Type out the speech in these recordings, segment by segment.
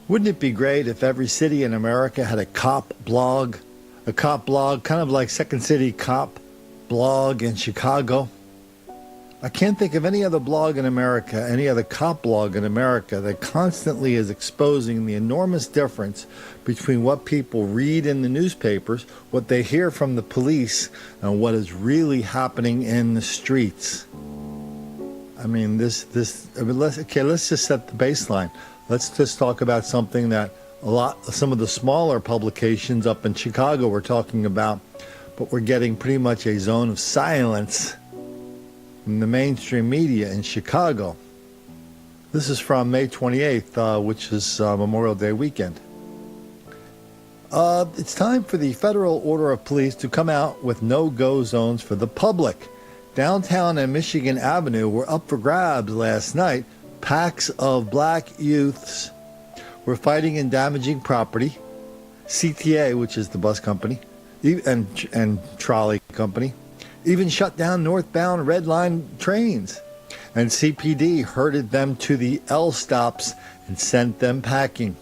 Wouldn't it be great if every city in America had a cop blog? A cop blog, kind of like Second City Cop blog in Chicago. I can't think of any other blog in America, any other cop blog in America that constantly is exposing the enormous difference between what people read in the newspapers, what they hear from the police, and what is really happening in the streets. I mean, let's just set the baseline. Let's just talk about something that some of the smaller publications up in Chicago were talking about, but we're getting pretty much a zone of silence in the mainstream media in Chicago. This is from May 28th, which is Memorial Day weekend. It's time for the Federal Order of Police to come out with no-go zones for the public. Downtown and Michigan Avenue were up for grabs last night. Packs of black youths were fighting and damaging property. CTA, which is the bus company, and trolley company, even shut down northbound Red Line trains. And CPD herded them to the L stops and sent them packing.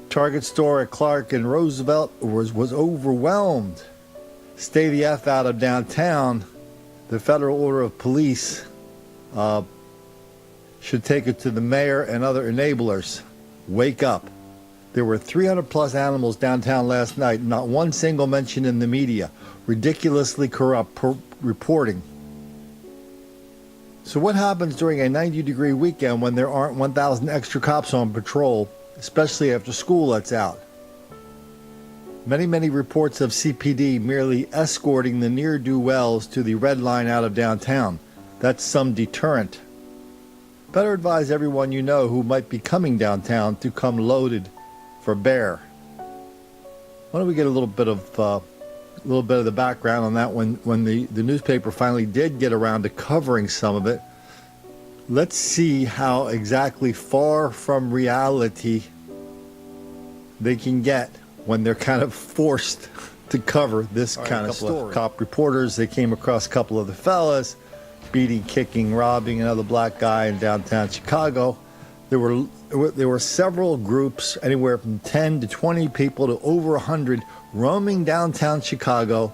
Target store at Clark and Roosevelt was overwhelmed. Stay the F out of downtown. The Federal Order of Police should take it to the mayor and other enablers. Wake up. There were 300 plus animals downtown last night, not one single mention in the media. Ridiculously corrupt reporting. So what happens during a 90-degree weekend when there aren't 1,000 extra cops on patrol, especially after school lets out? Many reports of CPD merely escorting the ne'er-do-wells to the Red Line out of downtown. That's some deterrent. Better advise everyone you know who might be coming downtown to come loaded for bear. Why don't we get a little bit of the background on that when the newspaper finally did get around to covering some of it. Let's see how exactly far from reality they can get when they're kind of forced to cover this kind of story. Cop reporters, they came across a couple of the fellas beating, kicking, robbing another black guy in downtown Chicago. There were several groups, anywhere from 10 to 20 people to over 100, roaming downtown Chicago,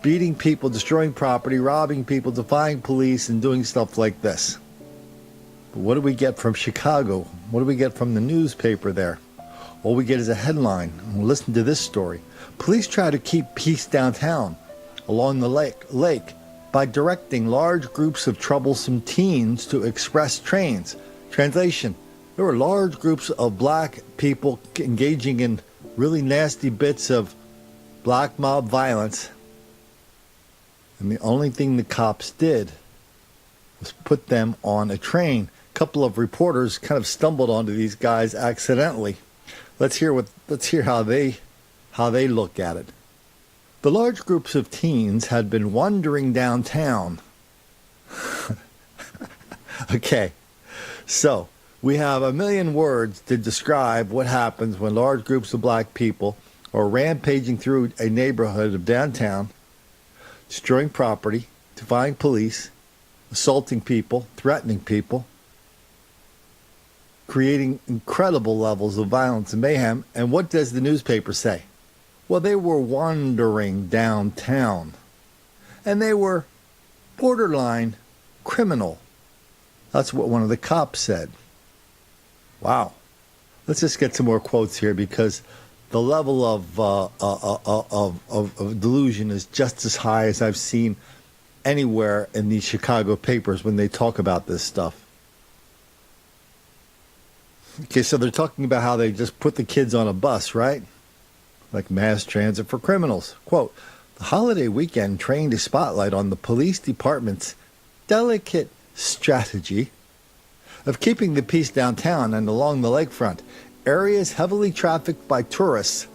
beating people, destroying property, robbing people, defying police, and doing stuff like this. But what do we get from Chicago? What do we get from the newspaper there? All we get is a headline. Listen to this story. Police try to keep peace downtown along the lake by directing large groups of troublesome teens to express trains. Translation: there were large groups of black people engaging in really nasty bits of black mob violence, and the only thing the cops did was put them on a train. A couple of reporters kind of stumbled onto these guys accidentally. Let's hear how they look at it. The large groups of teens had been wandering downtown. Okay, so we have a million words to describe what happens when large groups of black people are rampaging through a neighborhood of downtown, destroying property, defying police, assaulting people, threatening people, creating incredible levels of violence and mayhem. And what does the newspaper say? Well, they were wandering downtown, and they were borderline criminal. That's what one of the cops said. Wow. Let's just get some more quotes here, because the level of delusion is just as high as I've seen anywhere in these Chicago papers when they talk about this stuff. Okay, so they're talking about how they just put the kids on a bus, right? Like mass transit for criminals. Quote, the holiday weekend trained a spotlight on the police department's delicate strategy of keeping the peace downtown and along the lakefront, areas heavily trafficked by tourists,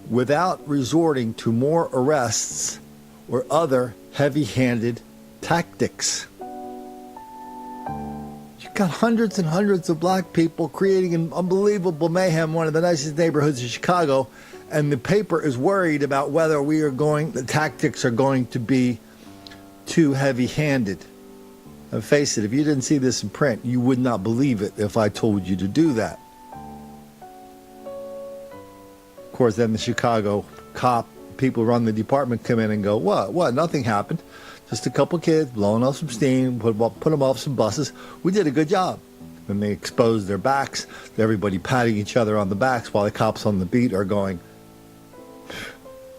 without resorting to more arrests or other heavy-handed tactics. You've got hundreds and hundreds of black people creating an unbelievable mayhem, one of the nicest neighborhoods of Chicago, and the paper is worried about whether the tactics are going to be too heavy-handed. And face it, if you didn't see this in print, you would not believe it if I told you to do that. Of course, then the Chicago cop, people run the department, come in and go, what, nothing happened. Just a couple kids blowing off some steam, put them off some buses. We did a good job. Then they exposed their backs, everybody patting each other on the backs while the cops on the beat are going,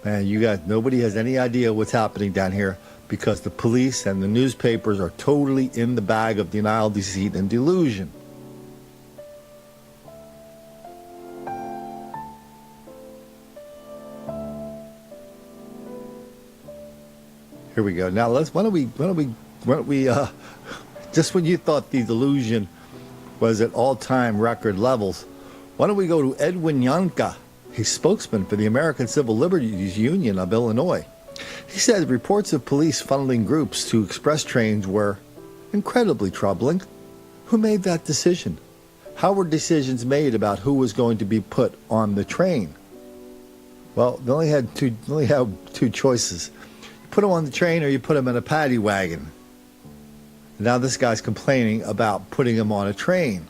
man, you guys, nobody has any idea what's happening down here because the police and the newspapers are totally in the bag of denial, deceit, and delusion. Here we go. Now why don't we just when you thought the delusion was at all-time record levels, why don't we go to Edwin Yanka? He's spokesman for the American Civil Liberties Union of Illinois. He said reports of police funneling groups to express trains were incredibly troubling. Who made that decision? How were decisions made about who was going to be put on the train? Well, they only had two choices. You put them on the train or you put them in a paddy wagon. Now this guy's complaining about putting him on a train.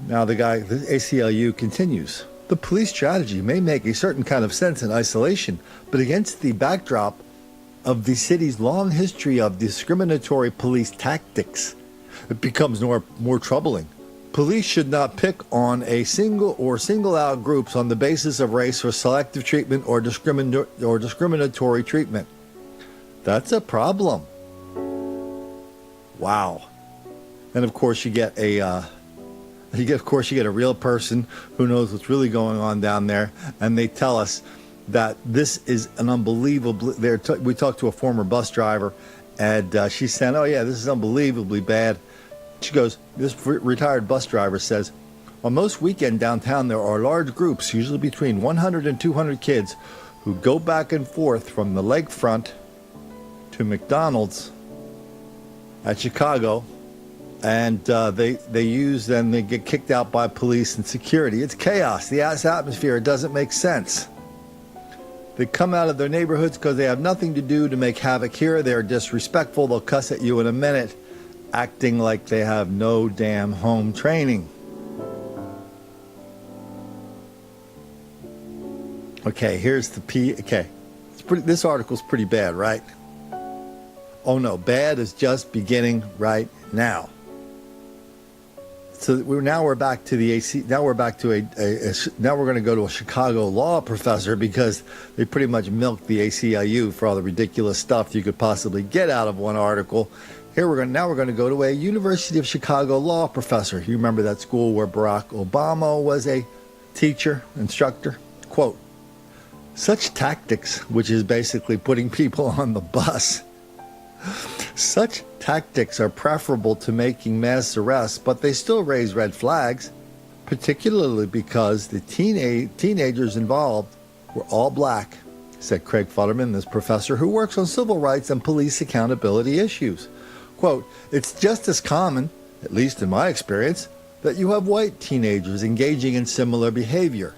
Now the ACLU continues. The police strategy may make a certain kind of sense in isolation, but against the backdrop of the city's long history of discriminatory police tactics, it becomes more troubling. Police should not pick on a single out groups on the basis of race or selective treatment or discriminatory treatment. That's a problem. Wow. And of course you get a real person who knows what's really going on down there, and they tell us that this is an unbelievable. We talked to a former bus driver, and she said, "Oh yeah, this is unbelievably bad." She goes, "This retired bus driver says, on most weekend downtown there are large groups, usually between 100 and 200 kids, who go back and forth from the lakefront to McDonald's at Chicago." And they get kicked out by police and security. It's chaos. The atmosphere, it doesn't make sense. They come out of their neighborhoods because they have nothing to do to make havoc here. They're disrespectful. They'll cuss at you in a minute, acting like they have no damn home training. Okay, here's the Okay, this article's pretty bad, right? Oh no, bad is just beginning right now. So we're back to the AC. Now we're back to now we're going to go to a Chicago law professor because they pretty much milked the ACLU for all the ridiculous stuff you could possibly get out of one article. Now we're going to go to a University of Chicago law professor. You remember that school where Barack Obama was a instructor? Quote, such tactics, which is basically putting people on the bus, such tactics are preferable to making mass arrests, but they still raise red flags, particularly because the teenagers involved were all black, said Craig Futterman, this professor who works on civil rights and police accountability issues. Quote, it's just as common, at least in my experience, that you have white teenagers engaging in similar behavior.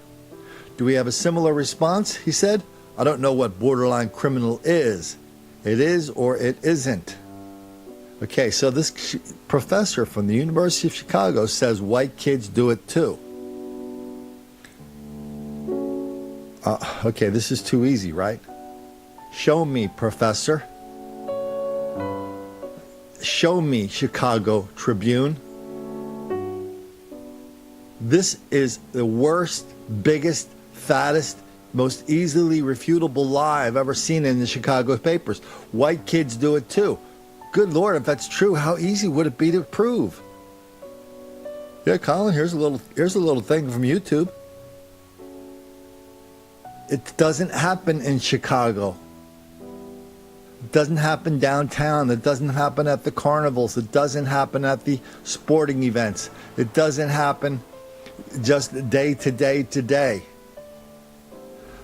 Do we have a similar response? He said, I don't know what borderline criminal is. It is or it isn't. Okay, so this professor from the University of Chicago says white kids do it too. Okay, this is too easy, right? Show me, professor. Show me, Chicago Tribune. This is the worst, biggest, fattest, most easily refutable lie I've ever seen in the Chicago papers. White kids do it too. Good Lord, if that's true, how easy would it be to prove? Yeah, Colin, here's a little thing from YouTube. It doesn't happen in Chicago. It doesn't happen downtown. It doesn't happen at the carnivals. It doesn't happen at the sporting events. It doesn't happen just day to day to day.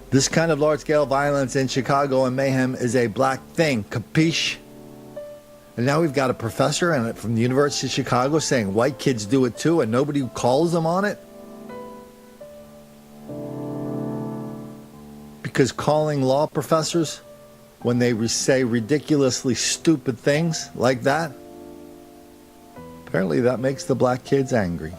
This kind of large-scale violence in Chicago and mayhem is a black thing, capiche? And now we've got a professor from the University of Chicago saying white kids do it too and nobody calls them on it? Because calling law professors when they say ridiculously stupid things like that. Apparently that makes the black kids angry.